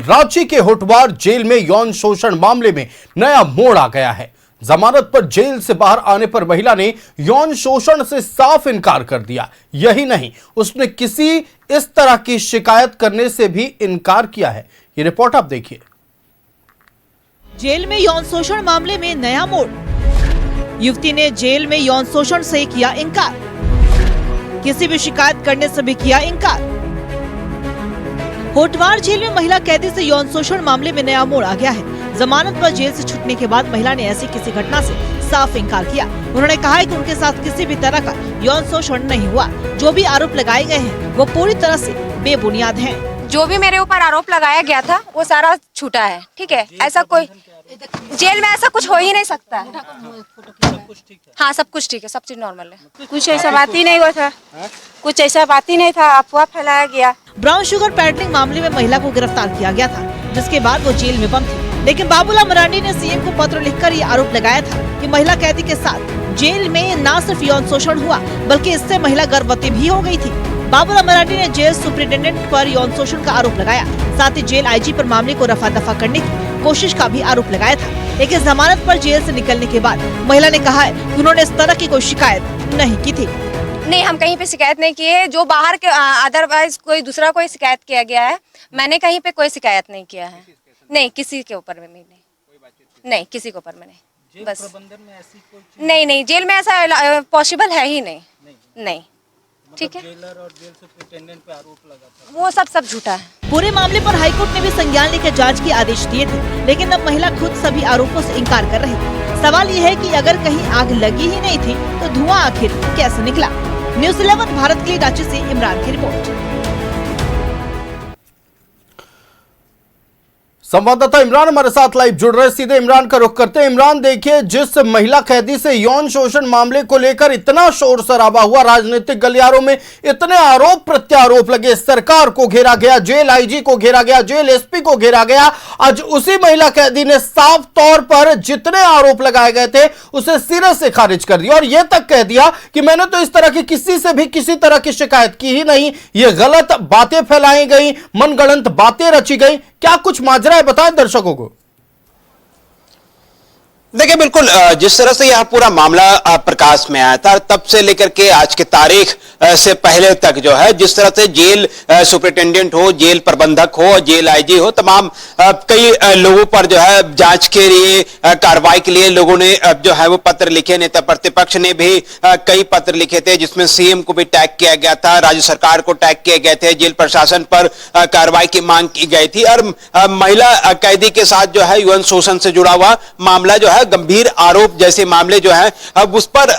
रांची के होटवार जेल में यौन शोषण मामले में नया मोड़ आ गया है। जमानत पर जेल से बाहर आने पर महिला ने यौन शोषण से साफ इनकार कर दिया। यही नहीं, उसने किसी इस तरह की शिकायत करने से भी इनकार किया है। ये रिपोर्ट आप देखिए। जेल में यौन शोषण मामले में नया मोड़। युवती ने जेल में यौन शोषण से किया इनकार, किसी भी शिकायत करने से भी किया इनकार। होटवार जेल में महिला कैदी से यौन शोषण मामले में नया मोड़ आ गया है। जमानत पर जेल से छूटने के बाद महिला ने ऐसी किसी घटना से साफ इनकार किया। उन्होंने कहा है कि उनके साथ किसी भी तरह का यौन शोषण नहीं हुआ। जो भी आरोप लगाए गए हैं वो पूरी तरह से बेबुनियाद हैं। जो भी मेरे ऊपर आरोप लगाया गया था वो सारा झूठा है। ठीक है, ऐसा कोई जेल में ऐसा कुछ हो ही नहीं सकता है। हाँ, सब कुछ ठीक है, सब चीज नॉर्मल है। कुछ ऐसा बात ही नहीं हुआ था, कुछ ऐसा बात ही नहीं था, अफवाह फैलाया गया। ब्राउन शुगर पैडलिंग मामले में महिला को गिरफ्तार किया गया था, जिसके बाद वो जेल में बंद थी। लेकिन बाबूलाल मरांडी ने सीएम को पत्र लिखकर ये आरोप लगाया था कि महिला कैदी के साथ जेल में न सिर्फ यौन शोषण हुआ बल्कि इससे महिला गर्भवती भी हो गई थी। बाबूलाल मरांडी ने जेल सुपरिटेंडेंट पर यौन शोषण का आरोप लगाया, साथ ही जेल आईजी पर मामले को रफा दफा करने की कोशिश का भी आरोप लगाया था। लेकिन जमानत पर जेल से निकलने के बाद महिला ने कहा है कि उन्होंने इस तरह की कोई शिकायत नहीं की थी। नहीं, हम कहीं पे शिकायत नहीं की है। जो बाहर के अदरवाइज कोई दूसरा कोई शिकायत किया गया है, मैंने कहीं पे कोई शिकायत नहीं किया है। नहीं, किसी के ऊपर में नहीं, किसी के ऊपर में नहीं। बस प्रबंधन में ऐसी कोई नहीं, जेल में ऐसा पॉसिबल है ही नहीं। ठीक है, जेलर और जेल सुपरिटेंडेंट पे आरोप लगा था, वो सब झूठा है। पूरे मामले पर हाईकोर्ट ने भी संज्ञान लेकर जांच के आदेश दिए थे, लेकिन अब महिला खुद सभी आरोपों से इनकार कर रही है। सवाल ये है कि अगर कहीं आग लगी ही नहीं थी तो धुआं आखिर कैसे निकला। न्यूज़ 11 भारत के लिए रांची से इमरान की रिपोर्ट। संवाददाता इमरान हमारे साथ लाइव जुड़ रहे हैं, सीधे इमरान का रुख करते हैं। इमरान, देखिए, जिस महिला कैदी से यौन शोषण मामले को लेकर इतना शोर शराबा हुआ, राजनीतिक गलियारों में इतने आरोप प्रत्यारोप लगे, सरकार को घेरा गया, जेल आईजी को घेरा गया, जेल एसपी को घेरा गया, आज उसी महिला कैदी ने साफ तौर पर जितने आरोप लगाए गए थे उसे सिरे से खारिज कर दिया और यह तक कह दिया कि मैंने तो इस तरह की किसी से भी किसी तरह की शिकायत की ही नहीं। ये गलत बातें फैलाई गई, मनगढ़ंत बातें रची गई। क्या कुछ माजरा है, बताएं दर्शकों को। देखिए, बिल्कुल जिस तरह से यह पूरा मामला प्रकाश में आया था, तब से लेकर के आज की तारीख से पहले तक जो है, जिस तरह से जेल सुपरिटेंडेंट हो, जेल प्रबंधक हो, जेल आईजी हो, तमाम कई लोगों पर जो है जांच के लिए, कार्रवाई के लिए लोगों ने जो है वो पत्र लिखे। नेता प्रतिपक्ष ने भी कई पत्र लिखे थे, जिसमें सीएम को भी टैग किया गया था, राज्य सरकार को टैग किए गए थे, जेल प्रशासन पर कार्रवाई की मांग की गई थी। और महिला कैदी के साथ जो है यौन शोषण से जुड़ा हुआ मामला जो है, गंभीर आरोप जैसे मामले जो है, अब उस पर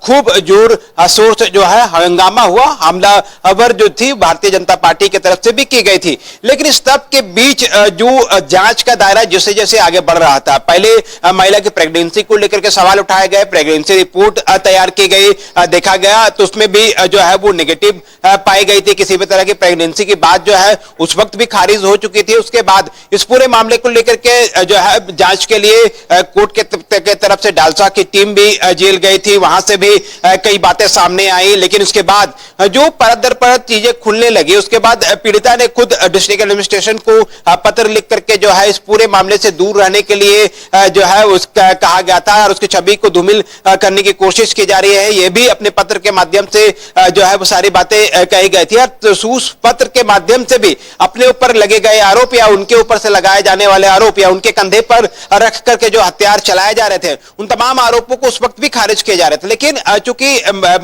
खूब जोर शोर से जो है हंगामा हुआ। हमलावर जो थी भारतीय जनता पार्टी की तरफ से भी की गई थी। लेकिन इस सब के बीच जो जांच का दायरा जैसे जैसे आगे बढ़ रहा था, पहले महिला की प्रेगनेंसी को लेकर के सवाल उठाए गए, प्रेगनेंसी रिपोर्ट तैयार की गई, देखा गया तो उसमें भी जो है वो नेगेटिव पाई गई थी। किसी भी तरह की प्रेगनेंसी की बात जो है उस वक्त भी खारिज हो चुकी थी। उसके बाद इस पूरे मामले को लेकर के जो है जांच के लिए कोर्ट के तरफ से डालसा की टीम भी जेल गई थी, वहां से भी कई बातें सामने आई। लेकिन उसके बाद जो परत दर परत चीजें खुलने लगी, उसके बाद पीड़िता ने खुद डिस्ट्रिक्ट एडमिनिस्ट्रेशन को पत्र लिख करके जो है इस पूरे मामले से दूर रहने के लिए जो है उसका कहा गया था और उसकी छवि को धूमिल करने की कोशिश की जा रही है। यह भी अपने पत्र के माध्यम से जो है वो सारी बातें कही गई थी। और उस पत्र के माध्यम से भी अपने ऊपर लगे गए आरोप या उनके ऊपर से लगाए जाने वाले आरोप या उनके कंधे पर रख करके जो हथियार चलाए जा रहे थे, उन तमाम आरोपों को उस वक्त भी खारिज किए जा रहे थे। लेकिन चूंकि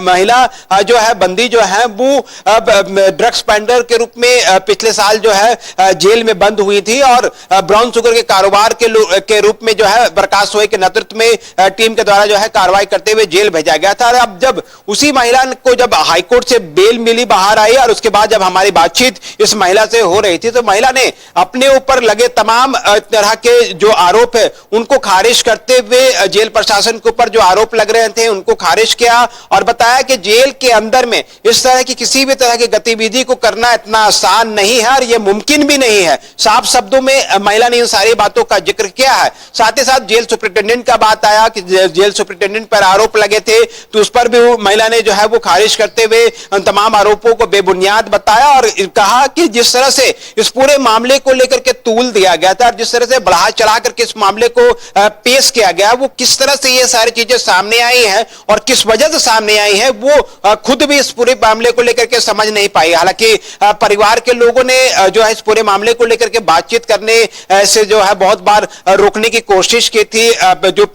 महिला जो है बंदी जो है वो ड्रग्स पेंडर के रूप में पिछले साल जो है जेल में बंद हुई थी और ब्राउन शुगर के कारोबार के रूप में जो है प्रकाश सोय के नेतृत्व में टीम के द्वारा जो है कार्रवाई करते हुए जेल भेजा गया था। और अब जब उसी महिला को जब हाईकोर्ट से बेल मिली, बाहर आई और उसके बाद जब हमारी बातचीत इस महिला से हो रही थी तो महिला ने अपने ऊपर लगे तमाम तरह के जो आरोप है उनको खारिज करते करते हुए जेल प्रशासन के ऊपर जो आरोप लग रहे थे उनको खारिज किया और बताया कि जेल के अंदर में इस तरह की किसी भी तरह की गतिविधि को करना इतना आसान नहीं है और यह मुमकिन भी नहीं है। साफ शब्दों में महिला ने इन सारी बातों का जिक्र किया है। साथ ही साथ जेल सुपरिटेंडेंट का बात आया कि जेल सुपरिटेंडेंट पर आरोप लगे थे तो उस पर भी महिला ने जो है वो खारिज करते हुए उन तमाम आरोपों को बेबुनियाद बताया और कहा कि जिस तरह से इस पूरे मामले को लेकर के तूल दिया गया था और जिस तरह से बढ़ा चढ़ा करके इस मामले को पेश किया गया, वो किस तरह से ये सारी चीजें सामने आई हैं और किस वजह से सामने आई हैं, वो खुद भी इस पूरे मामले को लेकर के समझ नहीं पाई। हालांकि परिवार के लोगों ने जो है इस पूरे मामले को लेकर के बातचीत करने से जो है बहुत बार रोकने की कोशिश की थी। जो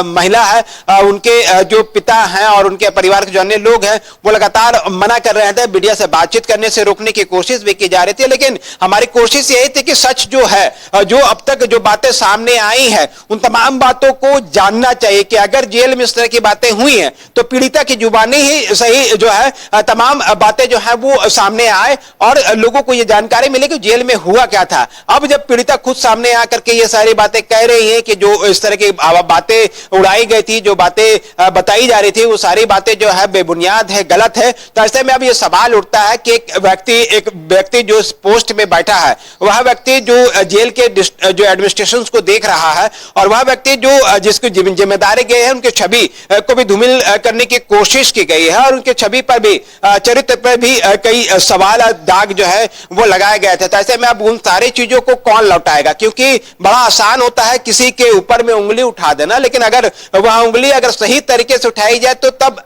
महिला है उनके जो पिता हैं और उनके परिवार के जो अन्य लोग हैं वो लगातार मना कर रहे थे, मीडिया से बातचीत करने से रोकने की कोशिश भी की जा रही थी। लेकिन हमारी कोशिश यही थी कि सच जो है, जो अब तक जो बातें सामने आई हैं उन तमाम बातों को जानना चाहिए कि अगर जेल में इस तरह की बातें हुई हैं तो पीड़िता की जुबानी ही सही जो है तमाम बातें जो है वो सामने आए और लोगों को यह जानकारी मिले कि जेल में हुआ क्या था। अब जब पीड़िता खुद सामने आकर के ये सारी बातें कह रही है कि जो इस तरह की बातें उड़ाई गई थी, जो बातें बताई जा रही थी, वो सारी बातें जो है बेबुनियाद है, गलत है। तो ऐसे में अब ये सवाल उठता है कि एक व्यक्ति जो इस पोस्ट में बैठा है, वह व्यक्ति जो जेल के जो एडमिनिस्ट्रेशन को देख रहा है और वह व्यक्ति जो जिसकी जिम्मेदारी गई है, उनकी छवि को भी धूमिल करने की कोशिश की गई है और उनके छवि पर भी, चरित्र पर भी कई सवाल दाग जो है वो लगाए गए थे। तो ऐसे में अब उन सारी चीजों को कौन लौटाएगा, क्योंकि बड़ा आसान होता है किसी के ऊपर में उंगली उठा देना, लेकिन अगर वह उंगली अगर सही तरीके से उठाई जाए तो तब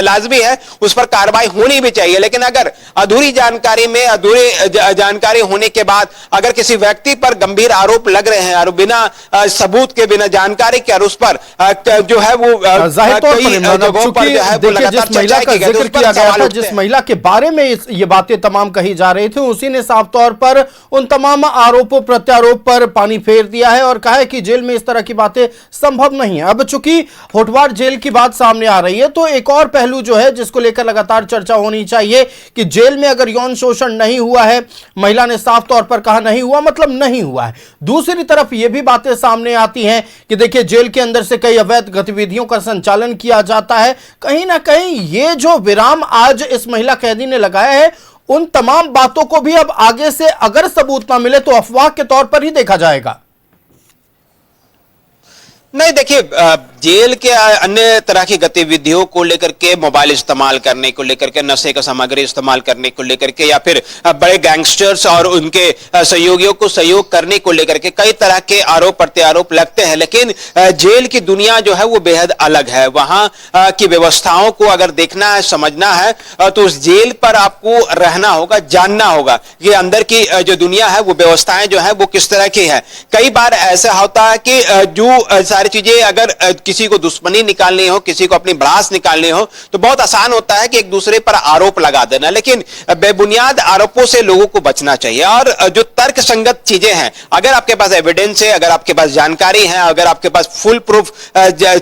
लाजमी है उस पर कार्रवाई होनी भी चाहिए। लेकिन अगर अधूरी जानकारी में, अधूरी जानकारी होने के बाद अगर किसी व्यक्ति पर गंभीर आरोप लग रहे हैं और बिना सबूत के, बिना जानकारी के और उस पर जो है वो जाहिर तौर पर जगहों पर जो है वो लगातार जिस महिला का जिक्र किया गया था, जिस महिला के बारे में ये बातें तमाम कही जा रही थी, उसी ने साफ तौर पर उन तमाम आरोपों प्रत्यारोप पर पानी फेर दिया है और कहा है कि जेल में इस तरह की बातें संभव नहीं है। अब चूंकि होटवार जेल की बात सामने आ रही है तो एक और पहलू जो है जिसको लेकर लगातार चर्चा होनी चाहिए कि जेल में अगर यौन शोषण नहीं हुआ है, महिला ने साफ तौर पर कहा नहीं हुआ मतलब नहीं हुआ है। दूसरी तरफ यह भी बातें सामने आती हैं कि देखिए जेल के अंदर से कई अवैध गतिविधियों का संचालन किया जाता है। कहीं ना कहीं ये जो विराम आज इस महिला कैदी ने लगाया है, उन तमाम बातों को भी अब आगे से अगर सबूत ना मिले तो अफवाह के तौर पर ही देखा जाएगा। नहीं, देखिए जेल के अन्य तरह की गतिविधियों को लेकर के, मोबाइल इस्तेमाल करने को लेकर के, नशे का सामग्री इस्तेमाल करने को लेकर के या फिर बड़े गैंगस्टर्स और उनके सहयोगियों को सहयोग करने को लेकर के कई तरह के आरोप प्रत्यारोप लगते हैं। लेकिन जेल की दुनिया जो है वो बेहद अलग है। वहां की व्यवस्थाओं को अगर देखना है, समझना है तो उस जेल पर आपको रहना होगा, जानना होगा कि अंदर की जो दुनिया है वो व्यवस्थाएं जो है वो किस तरह की है। कई बार ऐसा होता है कि जो सारी चीजें अगर किसी को दुश्मनी निकालनी हो, किसी को अपनी भड़ास निकालनी हो तो बहुत आसान होता है कि एक दूसरे पर आरोप लगा देना। लेकिन बेबुनियाद आरोपों से लोगों को बचना चाहिए और जो तर्क संगत चीजें हैं, अगर आपके पास एविडेंस है, अगर आपके पास जानकारी है, अगर आपके पास फुल प्रूफ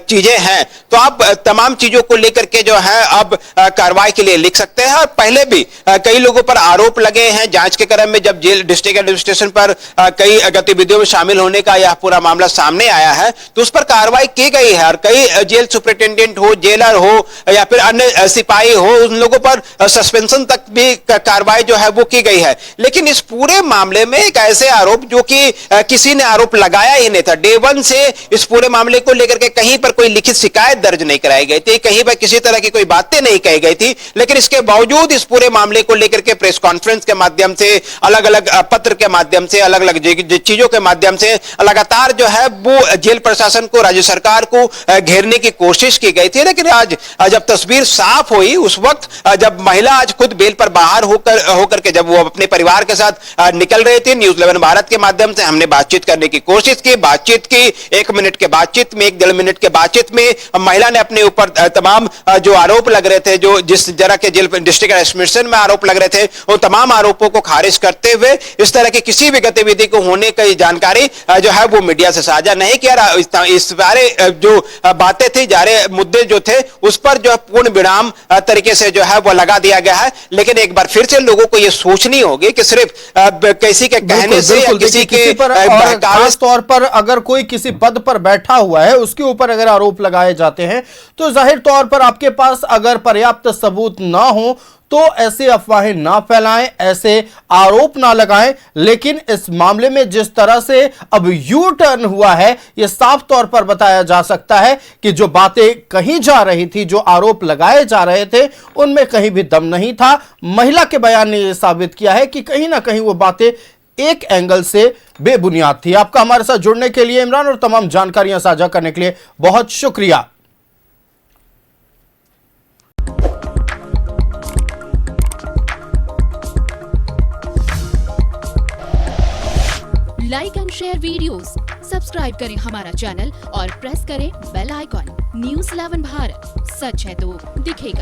चीजें हैं तो आप तमाम चीजों को लेकर के जो है अब कार्रवाई के लिए लिख सकते हैं। और पहले भी कई लोगों पर आरोप लगे हैं। जांच के क्रम में जब जेल डिस्ट्रिक्ट एडमिनिस्ट्रेशन पर कई गतिविधियों में शामिल होने का यह पूरा मामला सामने आया है तो उस पर कार्रवाई की गई है और कई जेल सुपरिटेंडेंट हो, जेलर हो या फिर अन्य सिपाही हो, उन लोगों पर सस्पेंशन तक भी कार्रवाई जो है वो की गई है। लेकिन इस पूरे मामले में एक ऐसे आरोप जो कि किसी ने आरोप लगाया ही नहीं था, डे वन से इस पूरे मामले को लेकर के कहीं पर कोई लिखित शिकायत दर्ज नहीं कराई गई थी, कहीं पर किसी तरह की कोई बातें नहीं कही गई थी। लेकिन इसके बावजूद इस पूरे मामले को लेकर के प्रेस कॉन्फ्रेंस के माध्यम से, अलग अलग पत्र के माध्यम से, अलग अलग चीजों के माध्यम से लगातार जो है वो जेल प्रशासन को, राज्य सरकार को घेरने की कोशिश की गई थी। लेकिन आज जब तस्वीर साफ हुई, उस वक्त जब महिला आज खुद बेल पर बाहर होकर के जब वो अपने परिवार के साथ निकल रहे थे, न्यूज 11 भारत के माध्यम से हमने बातचीत करने की कोशिश की। बातचीत की 1 मिनट के बातचीत में, 1 डेढ़ मिनट के बातचीत में महिला ने अपने ऊपर तमाम जो आरोप लग रहे थे, जो जिस जरा के जेल डिस्ट्रिक्ट एडमिनिस्ट्रेशन में आरोप लग रहे थे, वो तमाम आरोपों को खारिज करते हुए इस तरह की किसी भी गतिविधि को होने की जानकारी जो है वो मीडिया से साझा नहीं किया। इस बारे जो बातें थी, जारे मुद्दे जो थे उस पर जो है पूर्ण विराम तरीके से जो है वो लगा दिया गया है। लेकिन एक बार फिर से लोगों को ये सोचनी होगी कि सिर्फ किसी के कहने से या किसी के पर और खास तौर पर अगर कोई किसी पद पर बैठा हुआ है उसके ऊपर अगर आरोप लगाए जाते हैं तो जाहिर तौर पर आपके पास अगर पर्याप्त सबूत ना हो तो ऐसे अफवाहें ना फैलाएं, ऐसे आरोप ना लगाएं। लेकिन इस मामले में जिस तरह से अब यू टर्न हुआ है, यह साफ तौर पर बताया जा सकता है कि जो बातें कही जा रही थी, जो आरोप लगाए जा रहे थे, उनमें कहीं भी दम नहीं था। महिला के बयान ने यह साबित किया है कि कहीं ना कहीं वो बातें एक एंगल से बेबुनियाद थी। आपका हमारे साथ जुड़ने के लिए इमरान और तमाम जानकारियां साझा करने के लिए बहुत शुक्रिया। Like and share videos, subscribe करें हमारा चैनल और प्रेस करें बेल आइकॉन। न्यूज़ 11 भारत, सच है तो दिखेगा।